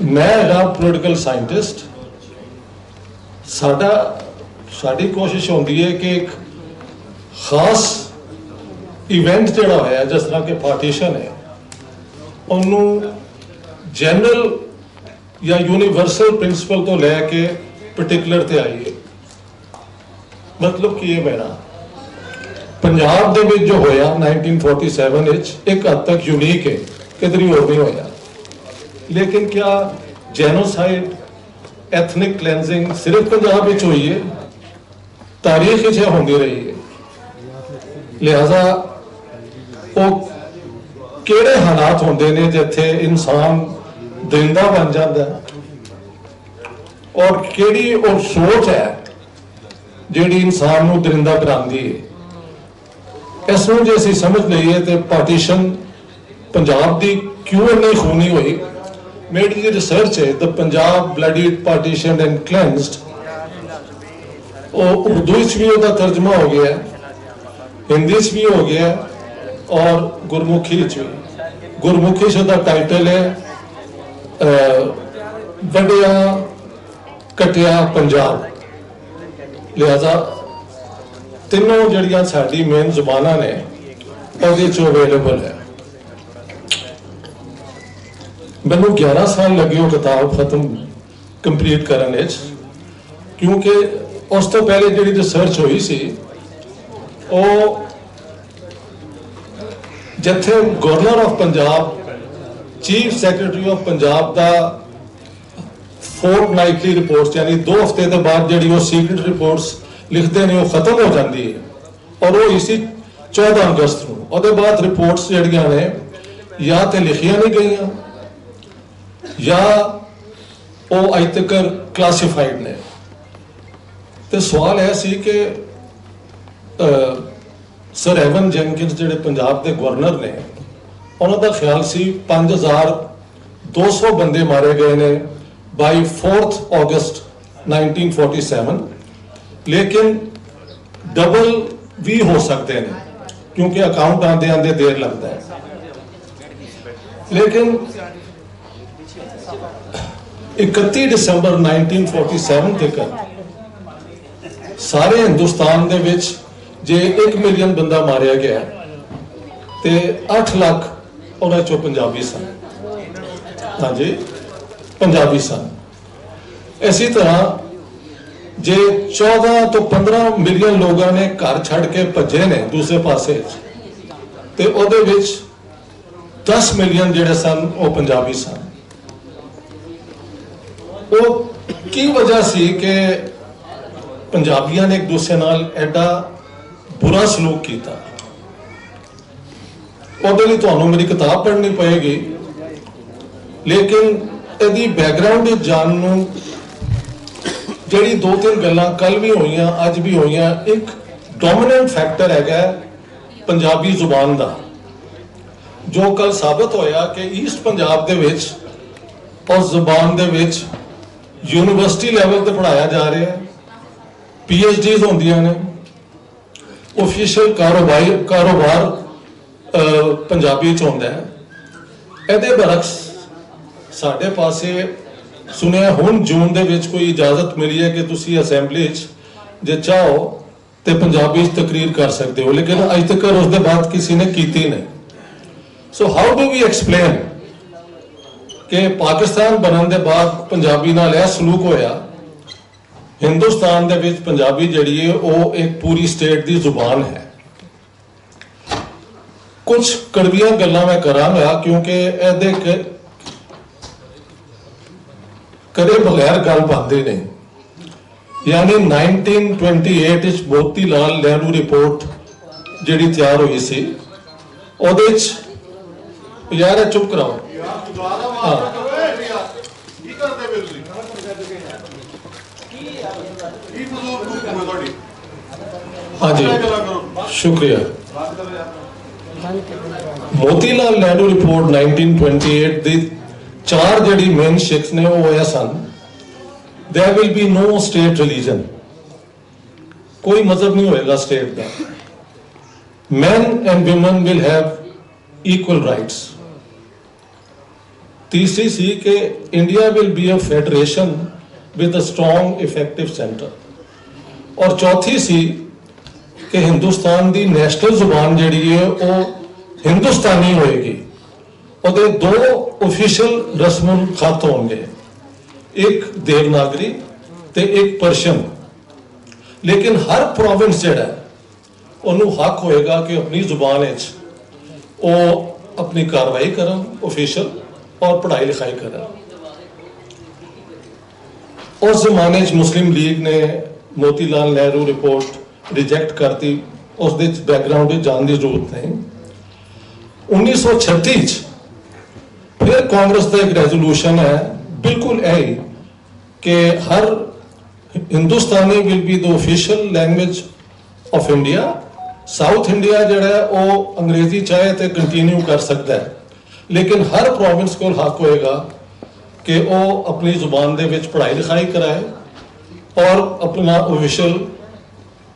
मैं हैगा political scientist. साडी कोशिश होती है कि एक खास इवेंट जोड़ा होया जिस तरह के पार्टीशन है उन्होंने जनरल या यूनीवर्सल प्रिंसिपल तो लैके पर्टिकुलर ते आईए। मतलब कि ये मेरा पंजाब दे विच जो होया 1947 एक हद तक यूनीक है, किधर होर नहीं होया। लेकिन क्या जेनोसाइड एथनिक क्लेंजिंग सिर्फ पंजाब विच हुई है? तारीख विच होंदी रही है। लिहाजा वो किहड़े हालात होंदे ने जिथे इंसान दरिंदा बन जाता है और किहड़ी वो सोच है जिहड़ी इंसान नूं दरिंदा करांदी है। इस नूं जे असीं समझ लईए तो पार्टीशन पंजाब दी क्यों इन्नी खूनी हुई। मेरी जी रिसर्च है the Punjab bloodied partition and cleansed, Urdu भी उसका तर्जमा हो गया है, हिंदी भी हो गया है और गुरमुखी भी। गुरमुखी से उसका टाइटल है वड्डिया कटिया पंजाब। लिहाजा तीनों जड़ियां साडी मेन जुबाना ने ਉਹਦੇ ਚ अवेलेबल है। मैनू 11 साल लगे वो किताब खत्म कंप्लीट करने, क्योंकि उस तो पहले जी रिसर्च हुई सी जिथे governor of Punjab chief secretary of Punjab का फोर्टनाइटली रिपोर्ट्स यानी 2 हफ्ते के बाद जी वो सीक्रेट रिपोर्ट्स लिखते हैं वो खत्म हो जाती है और वो इसी 14 अगस्त को ਉਹਦੇ बाद रिपोर्ट्स जड़ियां ने या तो लिखिया नहीं गई या वो अज तक क्लासीफाइड ने। तो सवाल यह सी कि सर एवन जेनकिंस जिहड़े पंजाब के गवर्नर ने उन्होंने ख्याल सी 5200 बंदे मारे गए ने बाई 4 अगस्त 1947, लेकिन डबल भी हो सकते हैं क्योंकि अकाउंट आते आते देर लगता है। लेकिन 31 दिसंबर 1947 तक सारे हिंदुस्तान दे विच जे 1 मिलियन बंदा मारिया गया तो 8 लाख उन्होंने चो पंजाबी सन। हाँ जी, पंजाबी सन। इसी तरह जे 14 तो 15 मिलियन लोगों ने घर छड़ के भजे ने दूसरे पासे ते ओदे विच 10 मिलियन जिहड़े सन वो पंजाबी सन। वो की वजह सी कि पंजाबियों ने एक दूसरे नाल एडा बुरा सलूक किया। ਉਹਦੇ ਲਈ ਤੁਹਾਨੂੰ मेरी किताब पढ़नी पएगी, लेकिन ਇਹਦੀ बैकग्राउंड जान नूं ਜਿਹੜੀ 2-3 ਗੱਲਾਂ कल भी हुई अज भी हुई। एक डोमिनेंट फैक्टर है पंजाबी जुबान का, जो कल साबित होया कि ईस्ट पंजाब दे विच उस जुबान दे विच यूनिवर्सिटी लैवल पर पढ़ाया जा रहा है, PhDs होंदियां ने, ऑफिशियल कारोबार पंजाबी च होंदा है। ਇਹਦੇ बरक्स साडे पासे सुनिया हुण जून दे विच कोई इजाजत मिली है कि तुसी असैंबली जे चाहो तो पंजाबी तकरीर कर सकते हो, लेकिन अज तक उसके बाद किसी ने की नहीं। So how do we explain कि पाकिस्तान बनने के बाद पंजाबी नाल यह सलूक होया। हिंदुस्तान दे विच पंजाबी जिहड़ी है वो एक पूरी स्टेट की जुबान है। कुछ कड़वियां गल्लां मैं करांगा क्योंकि इहदे कदे बगैर गल बनती नहीं। यानी 1928 मोती लाल नेहरू रिपोर्ट जिहड़ी तैयार हुई सी ਉਹਦੇ ਚ यार चुप कराओ। हाँ हाँ जी, शुक्रिया। मोतीलाल नेहरू रिपोर्ट 1928 दी 4 जड़ी मेन शिक्स ने वो है सन, there will be no state religion, कोई मजहब नहीं होएगा स्टेट का। Man and women will have equal rights. तीसरी सी कि India will be a federation with a strong effective centre, और चौथी सी कि हिंदुस्तान की नैशनल जुबान जिहड़ी है वो हिंदुस्तानी होएगी। ਉਹਦੇ दो ऑफिशियल रस्मुल खत होंगे, एक देवनागरी ते एक पर्शियन। लेकिन हर प्रोविंस जिहड़ा ਉਹਨੂੰ हक होएगा कि अपनी जुबान विच वो अपनी कार्रवाई करन ऑफिशियल और पढ़ाई लिखाई करन। उस जमाने मुस्लिम लीग ने मोतीलाल नेहरू रिपोर्ट रिजेक्ट करती, उस बैकग्राउंड जाने की जरूरत नहीं। 1936 फिर कांग्रेस का एक रेजोल्यूशन है बिल्कुल यही कि हर Hindustani will be the official language of India. South India जिहड़ा है वो अंग्रेजी चाहे तो कंटिन्यू कर सकता है, लेकिन हर प्रोविंस को हक होएगा कि वो अपनी जुबान दे विच पढ़ाई लिखाई कराए और अपना ऑफिशियल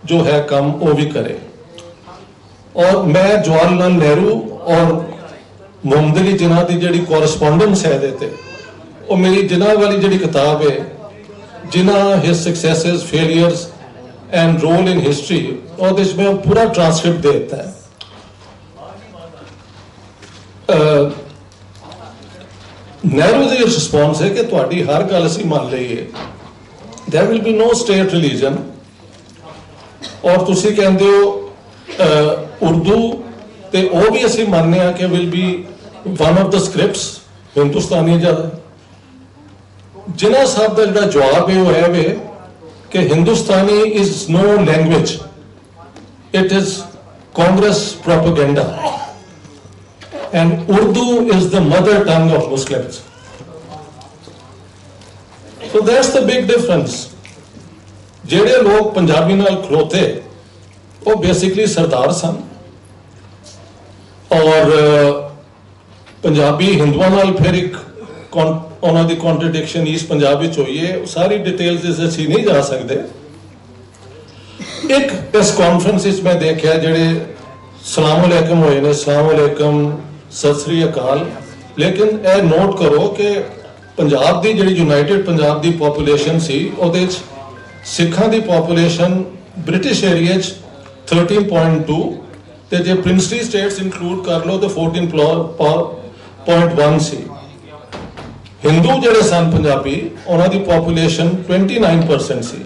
जो है काम वो भी करे। और मैं जवाहरलाल नेहरू और मुहम्मद अली जिन्ना की जिहड़ी कोरस्पोंडेंस है इहदे ते, वो मेरी जिन्ना वाली जिहड़ी किताब है, Jinnah his successes failures and role in history, और इसमें पूरा ट्रांसक्रिप्ट दे देता है। नेहरू का रिस्पॉन्स है कि तुहाडी हर गल असीं मान लईए, there will be no state religion, और तुसीं कहंदे हो उर्दू ते वो भी असीं मानने आ कि will be one of the scripts Hindustani ज्यादा। जिन्ना साहब का जिहड़ा जवाब है वो है वे कि Hindustani is no language, it is Congress propaganda, and Urdu is the mother tongue of Muslims. So that's the big difference. जेड़े लोग पंजाबी नाल खलोते वो बेसिकली सरदार सन, और पंजाबी हिंदुआं नाल फिर एक उन्हों की कॉन्ट्रडिक्शन ईस्ट पंजाब विच होई है, सारी डिटेल्स असीं नहीं जा सकते। एक इस कॉन्फ्रेंस मैं देखा जेडे सलाम अलैकुम होए ने, सलाम अलैकुम सत श्री अकाल, लेकिन यह नोट करो कि पंजाब की जिहड़ी यूनाइटेड पंजाब की पॉपूलेशन सी उहदे च सिखां की पॉपूलेशन ब्रिटिश एरिया 13.2 ते जे प्रिंसली स्टेट्स इंक्लूड कर लो तो 14.1 सी। हिंदू जिहड़े सन पंजाबी उन्हां दी पॉपूलेशन 29% सी।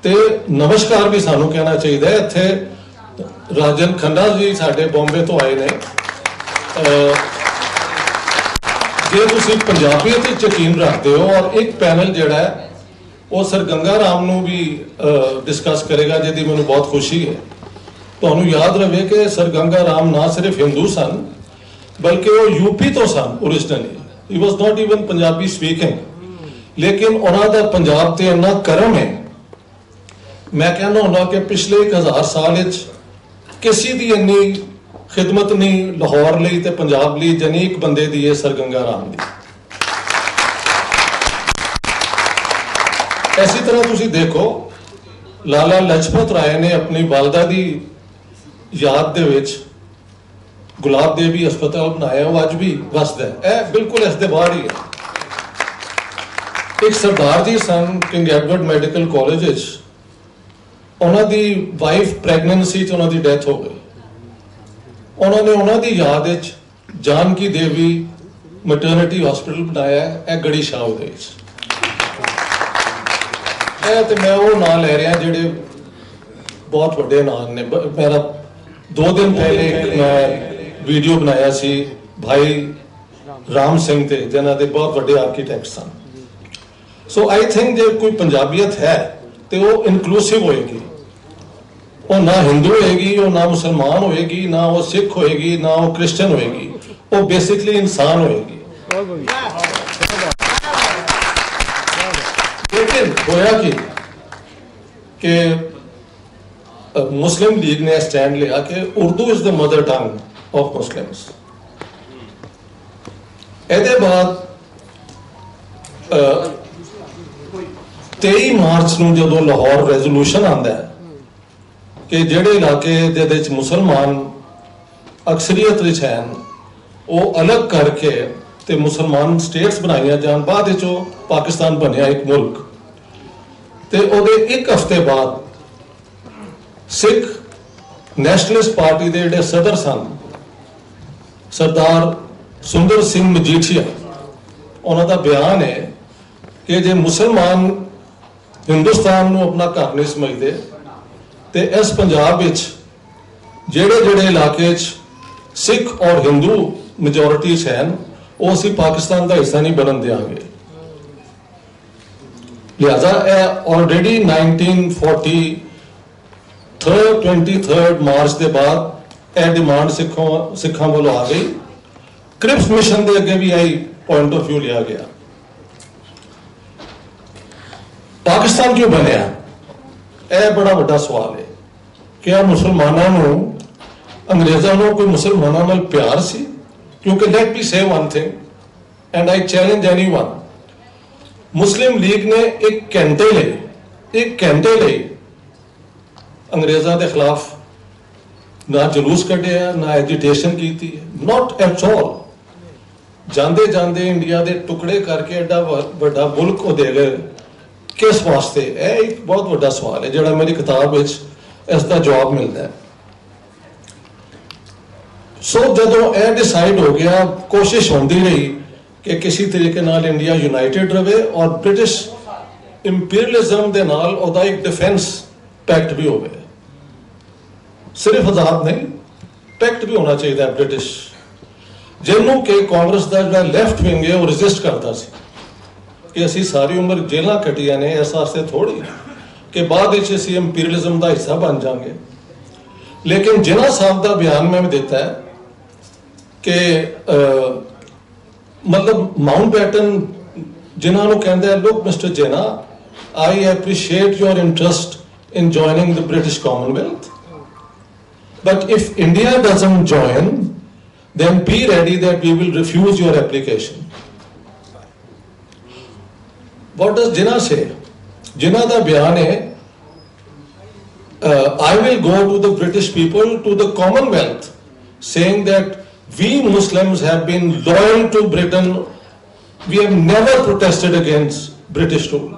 ते नमस्कार भी सानू कहना चाहिए, इत्थे राजन खन्ना जी साडे बॉम्बे तो आए ने। जे तुसीं पंजाबीयत विच यकीन रखते हो, और एक पैनल जिहड़ा है वो सर गंगा राम नू भी डिस्कस करेगा जिहदी मैनूं बहुत खुशी है। तुहानूं याद रहे कि सर गंगा राम ना सिर्फ हिंदू सन बल्कि वो यूपी तो सन originally, he was not even Punjabi speaking, लेकिन उन्हां दा पंजाब ते इन्ना करम है। मैं कहना हुंदा कि पिछले 1000 साल विच किसी दी इन्नी खिदमत नहीं लाहौर लई ते पंजाब लई जिन्नी एक बंदे दी है, सर गंगा राम दी। इसी तरह तुसीं देखो लाला लजपत राय ने अपनी वालदा दी याद दे विच गुलाब देवी अस्पताल बनाया, वो अज भी वसदा है। बिल्कुल इस दे बाहर ही है। एक सरदार जी सन किंग एडवर्ड मैडिकल कॉलेज विच, उन्हां दी वाइफ प्रेगनेंसी च उन्हां दी डेथ हो गई। उन्होंने उन्हां दी याद विच जानकी देवी मैटरनिटी हॉस्पिटल बनाया है गड़ी शाह दे विच। ते मैं वो नाम ले रहा जिहड़े बहुत वड्डे नाम ने। मेरा 2 दिन पहले मैं वीडियो बनाया सी भाई राम सिंह ते, जिन्हां दे बहुत वड्डे architect sun. So I think जे कोई पंजाबियत है तो वो इनकलूसिव होएगी, वो ना हिंदू होएगी, वो ना मुसलमान होएगी, ना वो सिख होएगी, ना वो क्रिश्चियन होएगी, वो बेसिकली इंसान होएगी। लेकिन होया कि मुस्लिम लीग ने स्टैंड लिया कि Urdu is the mother tongue of Muslims. ਇਹਦੇ बाद 23 मार्च ਨੂੰ ਜਦੋਂ ਲਾਹੌਰ ਰੈਜ਼ੋਲੂਸ਼ਨ ਆਂਦਾ ਹੈ कि ਜਿਹੜੇ ਇਲਾਕੇ ਜਿਹਦੇ ਵਿੱਚ ਮੁਸਲਮਾਨ ਅਕਸਰੀਅਤ ਵਿੱਚ ਹਨ ਉਹ ਅਲੱਗ ਕਰਕੇ ਤੇ ਮੁਸਲਮਾਨ ਸਟੇਟਸ ਬਣਾਈਆਂ ਜਾਣ, ਬਾਅਦ ਵਿੱਚ ਉਹ ਪਾਕਿਸਤਾਨ ਬਣਿਆ ਇੱਕ ਮੁਲਕ। ਤੇ ਉਹਦੇ ਇੱਕ ਹਫ਼ਤੇ ਬਾਅਦ ਸਿੱਖ ਨੈਸ਼ਨਲਿਸਟ ਪਾਰਟੀ ਦੇ ਜਿਹੜੇ ਸਦਰ ਸਨ ਸਰਦਾਰ ਸੁੰਦਰ ਸਿੰਘ ਮਜੀਠੀਆ, ਉਹਨਾਂ ਦਾ ਬਿਆਨ ਹੈ ਕਿ ਜੇ ਮੁਸਲਮਾਨ ਹਿੰਦੁਸਤਾਨ ਨੂੰ ਆਪਣਾ ਘਰ ਨਹੀਂ ਸਮਝਦੇ ਤੇ ਇਸ ਪੰਜਾਬ ਵਿੱਚ ਜਿਹੜੇ ਇਲਾਕੇ 'ਚ ਸਿੱਖ ਔਰ ਹਿੰਦੂ ਮੈਜੋਰਿਟੀ ਹਨ ਉਹ ਅਸੀਂ ਪਾਕਿਸਤਾਨ ਦਾ ਹਿੱਸਾ ਨਹੀਂ ਬਣਨ ਦਿਆਂਗੇ। ਲਿਹਾਜ਼ਾ ਇਹ ਆਲਰੇਡੀ 23 ਮਾਰਚ ਦੇ ਬਾਅਦ ਇਹ ਡਿਮਾਂਡ ਸਿੱਖਾਂ ਵੱਲੋਂ ਆ ਗਈ। ਕ੍ਰਿਪਸ ਮਿਸ਼ਨ ਦੇ ਅੱਗੇ ਵੀ ਆਈ ਪੁਆਇੰਟ ਆਫ ਵਿਊ ਲਿਆ ਗਿਆ। ਪਾਕਿਸਤਾਨ ਕਿਉਂ ਬਣਿਆ? ਇਹ ਬੜਾ ਵੱਡਾ ਸਵਾਲ ਹੈ। ਕਿ ਮੁਸਲਮਾਨਾਂ ਨੂੰ ਅੰਗਰੇਜ਼ਾਂ ਨੂੰ ਕੋਈ ਮੁਸਲਮਾਨਾਂ ਨਾਲ ਪਿਆਰ ਸੀ? ਕਿਉਂਕਿ let me say one thing and I challenge anyone, Muslim League ਨੇ ਇੱਕ ਘੰਟੇ ਲਈ ਅੰਗਰੇਜ਼ਾਂ ਦੇ ਖਿਲਾਫ ਨਾ ਜਲੂਸ ਕੱਢਿਆ, ਨਾ ਐਜੀਟੇਸ਼ਨ ਕੀਤੀ, ਨਾਟ ਐਟ ਆਲ। ਜਾਂਦੇ ਜਾਂਦੇ ਇੰਡੀਆ ਦੇ ਟੁਕੜੇ ਕਰਕੇ ਐਡਾ ਵੱਡਾ ਮੁਲਕ ਉਹ ਦੇ ਗਏ, ਕਿਸ ਵਾਸਤੇ? ਇਹ ਇੱਕ ਬਹੁਤ ਵੱਡਾ ਸਵਾਲ ਹੈ ਜਿਹੜਾ ਮੇਰੀ ਕਿਤਾਬ ਵਿੱਚ ਇਸ ਦਾ ਜਵਾਬ ਮਿਲਦਾ ਹੈ। ਸੋ ਜਦੋਂ ਇਹ ਡਿਸਾਈਡ ਹੋ ਗਿਆ, ਕੋਸ਼ਿਸ਼ ਹੁੰਦੀ ਰਹੀ ਕਿ ਕਿਸੇ ਤਰੀਕੇ ਨਾਲ ਇੰਡੀਆ ਯੂਨਾਈਟਿਡ ਰਵੇ ਔਰ ਬ੍ਰਿਟਿਸ਼ ਇੰਪੀਰੀਅਲਿਜ਼ਮ ਦੇ ਨਾਲ ਉਹਦਾ ਇੱਕ ਡਿਫੈਂਸ ਪੈਕਟ ਵੀ ਹੋਵੇ। ਸਿਰਫ ਆਜ਼ਾਦ ਨਹੀਂ, ਪੈਕਟ ਵੀ ਹੋਣਾ ਚਾਹੀਦਾ ਬ੍ਰਿਟਿਸ਼, ਜਿਹਨੂੰ ਕਿ ਕਾਂਗਰਸ ਦਾ ਜਿਹੜਾ ਲੈਫਟ ਵਿੰਗ ਹੈ ਉਹ ਰੈਜ਼ਿਸਟ ਕਰਦਾ ਸੀ ਕਿ ਅਸੀਂ ਸਾਰੀ ਉਮਰ ਜੇਲਾਂ ਕੱਟੀਆਂ ਨੇ ਇਸ ਵਾਸਤੇ ਥੋੜੀ ਕਿ ਬਾਅਦ ਵਿੱਚ ਅਸੀਂ ਇੰਪੀਰੀਅਲਿਜ਼ਮ ਦਾ ਹਿੱਸਾ ਬਣ ਜਾਵਾਂਗੇ। ਲੇਕਿਨ ਜਿਨ੍ਹਾਂ ਸਾਹਿਬ ਦਾ ਬਿਆਨ ਮੈਂ ਦਿੱਤਾ ਹੈ ਕਿ ਮਤਲਬ ਮਾਊਂਟਬੈਟਨ ਜਿਨ੍ਹਾਂ ਨੂੰ ਕਹਿੰਦੇ, ਲੁੱਕ ਮਿਸਟਰ ਜਿਨਾ, I appreciate your interest in joining the British Commonwealth, but if India doesn't join, then be ready that we will refuse your application. What does Jinnah say? Jinnah da bayan hai, I will go to the British people, to the Commonwealth, saying that we Muslims have been loyal to Britain, we have never protested against British rule.